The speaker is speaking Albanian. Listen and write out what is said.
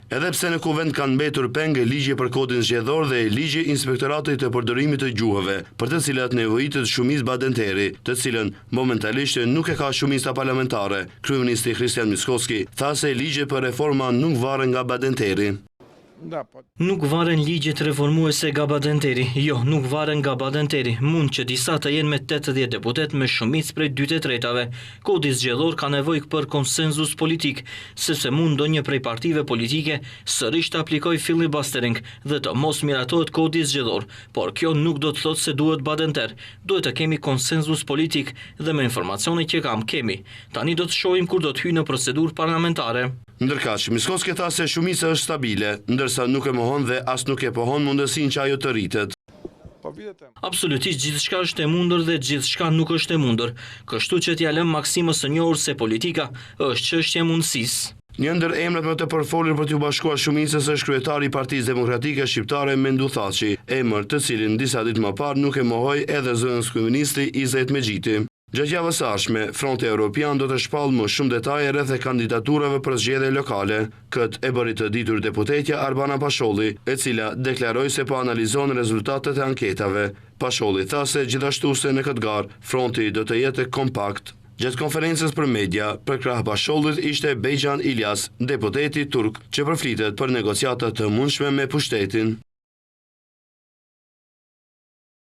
Edhe pse në kuvend kanë mbetur pengë ligje për kodin zgjedhor dhe ligje inspektoratit të përdorimit të gjuhëve, për të cilat nevojitet shumicë badenteri, të cilën momentalisht nuk e ka shumica parlamentare. Kryeministri Kristian Mickoski tha se ligje për reforma nuk varen nga badenteri. Nuk varen ligjet reformuese nga badenteri. Jo, nuk varen nga badenteri. Mund që disa të jenë me 80 deputet me shumicë prej 2/3. Kodi zgjedhor ka nevojë për konsenzus politik, sepse mund ndonjë prej partive politike sërish të aplikojë filibustering dhe të mos miratohet kodi zgjedhor, por kjo nuk do të thotë se duhet badenter. Duhet të kemi konsenzus politik dhe me informacionet që kemi. Tani do të shohim kur do të hyjë në procedurë parlamentare. Ndërkaq, Mickoski tha se shumica është stabile, ndërsa nuk e mohon dhe as nuk e pohon mundësinë që ajo të rritet. Absolutisht gjithçka është e mundur dhe gjithçka nuk është e mundur. Kështu që t'ja lëm Maksimës së njohur se politika është çështje e mundësisë. Një ndër emrat më të përfolur për t'u bashkuar shumicës është kryetari i Partisë Demokratike Shqiptare Mendu Thaçi, emër të cilin disa ditë më parë nuk e mohoi edhe zëvendës kryeministri Izet Mexhiti. Gjatë javës së ardhshme, Fronti Evropian do të shpallë më shumë detaje rreth e kandidaturave për zgjedhje lokale. Këtë e bëri të ditur deputetja Arbana Pasholli, e cila deklaroi se po analizon rezultatet e anketave. Pasholli tha se gjithashtu se në këtë garë, Fronti do të jetë kompakt. Gjatë konferencës për media, për krah Pashollit ishte Bejxhan Ilyas, deputeti turk, që përflitet për negociatat të mundshme me pushtetin.